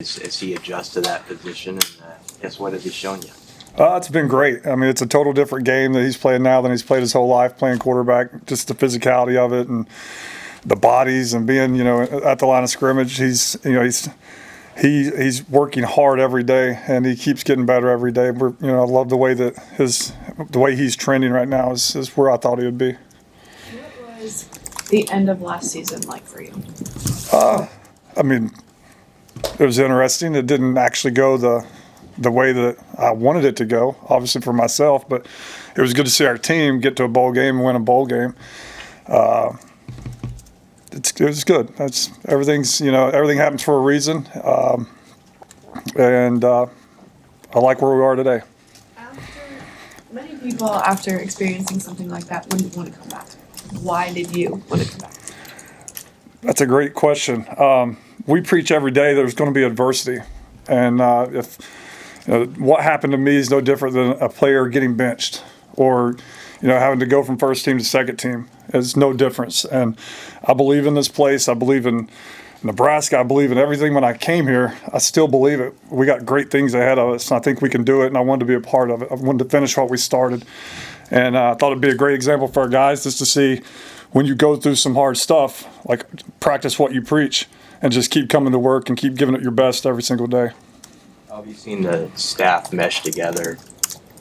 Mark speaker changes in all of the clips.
Speaker 1: as he adjusts to that position, and guess what has he shown you?
Speaker 2: It's been great. I mean, it's a total different game that he's playing now than he's played his whole life playing quarterback. Just the physicality of it and the bodies and being, at the line of scrimmage. He's working hard every day and he keeps getting better every day. I love the way that the way he's trending right now is where I thought he would be.
Speaker 3: What was the end of last season like for you?
Speaker 2: I mean, it was interesting. It didn't actually go the way that I wanted it to go, obviously for myself, but it was good to see our team get to a bowl game and win a bowl game. It was good. Everything happens for a reason, and I like where we are today.
Speaker 3: Many people, after experiencing something like that, wouldn't want to come back. Why did you want to come back?
Speaker 2: That's a great question. We preach every day there's going to be adversity, and what happened to me is no different than a player getting benched or having to go from first team to second team. It's no difference. And I believe in this place. I believe in Nebraska. I believe in everything. When I came here, I still believe it. We got great things ahead of us, and I think we can do it, and I wanted to be a part of it. I wanted to finish what we started. And I thought it'd be a great example for our guys just to see when you go through some hard stuff, like practice what you preach and just keep coming to work and keep giving it your best every single day.
Speaker 1: How have you seen the staff mesh together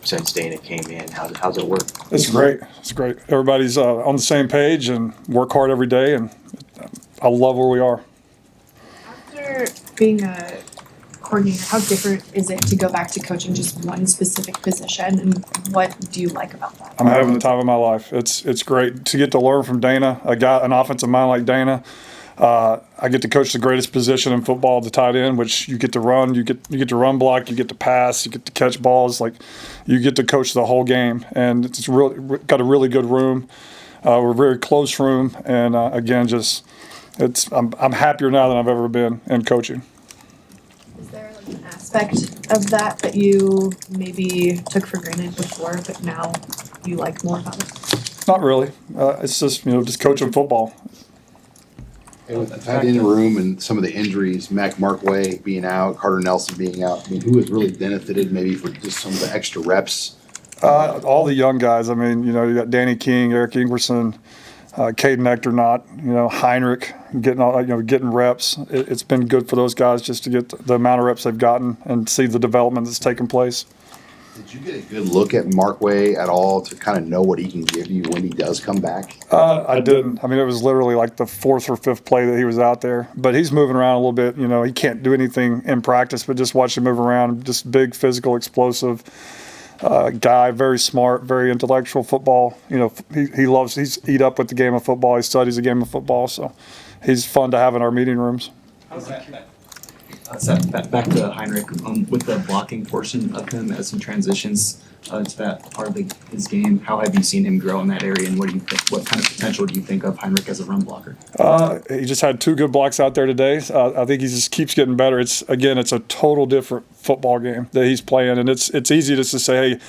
Speaker 1: since Dana came in? How's it work?
Speaker 2: It's great. It's great. Everybody's on the same page and work hard every day, and I love where we are.
Speaker 3: After being a coordinator, how different is it to go back to coaching just one specific position, and what do you like about that?
Speaker 2: I'm having the time of my life. It's great to get to learn from Dana, an offensive mind like Dana. I get to coach the greatest position in football, the tight end, which you get to run, you get to run block, you get to pass, you get to catch balls. Like you get to coach the whole game, and it's really got a really good room. We're a very close room, and again, I'm happier now than I've ever been in coaching.
Speaker 3: Is there an aspect of that you maybe took for granted before, but now you like more about it?
Speaker 2: Not really. It's just coaching football.
Speaker 4: And with the tight end room and some of the injuries, Mac Markway being out, Carter Nelson being out, I mean, who has really benefited maybe for just some of the extra reps?
Speaker 2: All the young guys. I mean, you got Danny King, Eric Ingerson, Caden Ectornot, Heinrich getting reps. It's been good for those guys just to get the amount of reps they've gotten and see the development that's taken place.
Speaker 4: Did you get a good look at Markway at all to kind of know what he can give you when he does come back?
Speaker 2: I didn't. I mean, it was literally like the fourth or fifth play that he was out there. But he's moving around a little bit. He can't do anything in practice, but just watch him move around. Just big, physical, explosive guy, very smart, very intellectual football. He's eat up with the game of football. He studies the game of football. So he's fun to have in our meeting rooms.
Speaker 5: How's that? Back to Heinrich, with the blocking portion of him as he transitions to that part of his game, how have you seen him grow in that area, and what kind of potential do you think of Heinrich as a run blocker?
Speaker 2: He just had 2 good blocks out there today. I think he just keeps getting better. It's a total different football game that he's playing, and it's easy just to say, hey,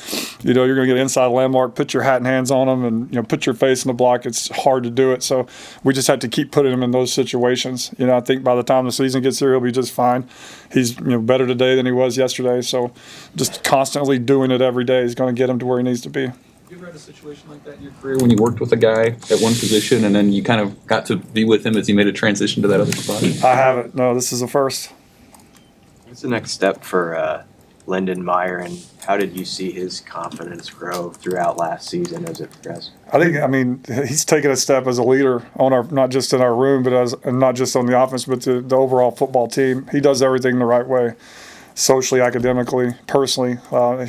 Speaker 2: you're going to get inside landmark, put your hat and hands on him, and put your face in the block. It's hard to do it, so we just have to keep putting him in those situations. I think by the time the season gets here, he'll be just fine. He's better today than he was yesterday, so just constantly doing it every day is going to get him to where he needs to be.
Speaker 6: You ever had a situation like that in your career when you worked with a guy at one position and then you kind of got to be with him as he made a transition to that other spot?
Speaker 2: I haven't. No, this is the first.
Speaker 1: What's the next step for Lyndon Meyer, and how did you see his confidence grow throughout last season as it progressed?
Speaker 2: He's taken a step as a leader on not just in our room, but and not just on the offense, but the overall football team. He does everything the right way, socially, academically, personally.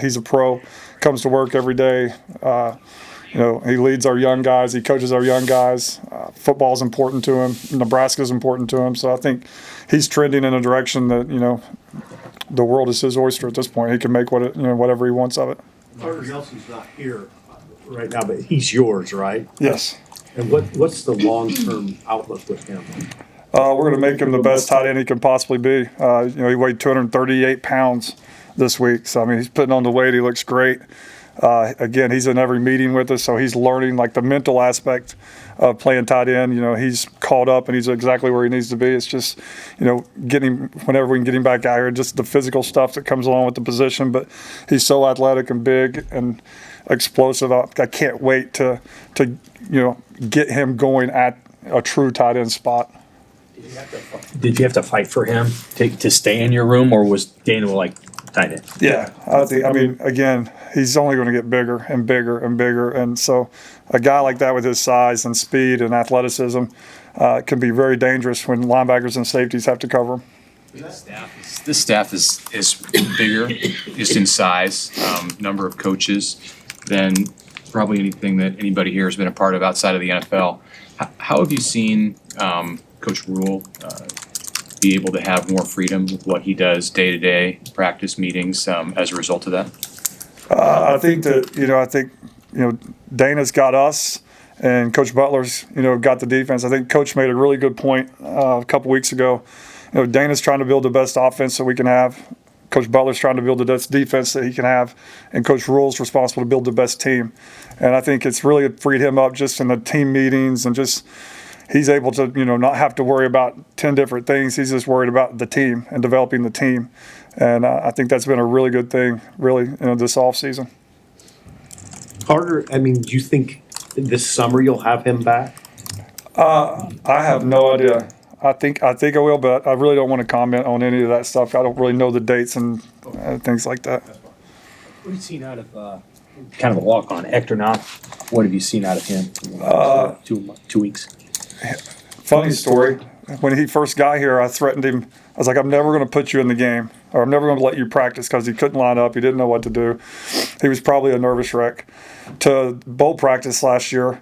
Speaker 2: He's a pro, comes to work every day. He leads our young guys. He coaches our young guys. Football is important to him. Nebraska is important to him. So I think he's trending in a direction that the world is his oyster at this point. He can make whatever he wants of it.
Speaker 7: Carter Nelson's not here right now, but he's yours, right?
Speaker 2: Yes.
Speaker 7: And what's the long-term outlook with him?
Speaker 2: We're going to make him the best tight end he can possibly be. He weighed 238 pounds this week. So, he's putting on the weight. He looks great. Again, he's in every meeting with us, so he's learning like the mental aspect of playing tight end. You know, he's caught up and he's exactly where he needs to be. It's just, you know, whenever we can get him back out here, just the physical stuff that comes along with the position. But he's so athletic and big and explosive. I can't wait to get him going at a true tight end spot.
Speaker 8: Did you have to fight for him to stay in your room, or was Daniel like tight end?
Speaker 2: Yeah, I mean, again, he's only going to get bigger and bigger and bigger, and so a guy like that with his size and speed and athleticism can be very dangerous when linebackers and safeties have to cover him.
Speaker 9: This staff is bigger, just in size, number of coaches, than probably anything that anybody here has been a part of outside of the NFL. How have you seen Coach Rule be able to have more freedom with what he does day to day, practice meetings, as a result of that?
Speaker 2: I think Dana's got us, and Coach Butler's got the defense. I think Coach made a really good point a couple weeks ago. Dana's trying to build the best offense that we can have. Coach Butler's trying to build the best defense that he can have, and Coach Rule's responsible to build the best team. And I think it's really freed him up just in the team meetings, and just he's able to not have to worry about 10 different things. He's just worried about the team and developing the team. And I think that's been a really good thing, really, this offseason.
Speaker 7: Carter, I mean, do you think this summer you'll have him back?
Speaker 2: I have no idea. I think I will, but I really don't want to comment on any of that stuff. I don't really know the dates and things like that.
Speaker 8: What have you seen out of kind of a walk on Hector Knopf? What have you seen out of him in the last 2 weeks?
Speaker 2: Funny story. When he first got here, I threatened him. I was like, I'm never going to put you in the game, or I'm never going to let you practice, because he couldn't line up. He didn't know what to do. He was probably a nervous wreck. To bowl practice last year,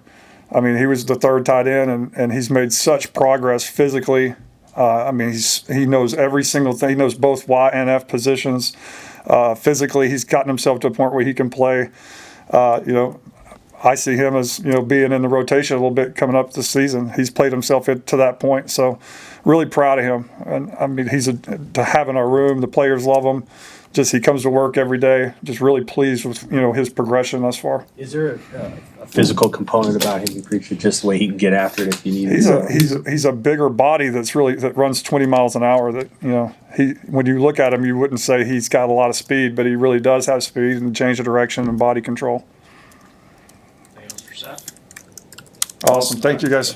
Speaker 2: I mean, he was the third tight end, and he's made such progress physically. I mean, he knows every single thing. He knows both Y and F positions. Physically, he's gotten himself to a point where he can play. I see him as being in the rotation a little bit coming up this season. He's played himself to that point, so really proud of him. And I mean, he's to have in our room. The players love him. Just he comes to work every day. Just really pleased with his progression thus far.
Speaker 8: Is there a physical component about him, you preach, just the way he can get after it if you need it?
Speaker 2: He's a bigger body that runs 20 miles an hour. That when you look at him, you wouldn't say he's got a lot of speed, but he really does have speed and change of direction and body control. Awesome. Thank you, guys.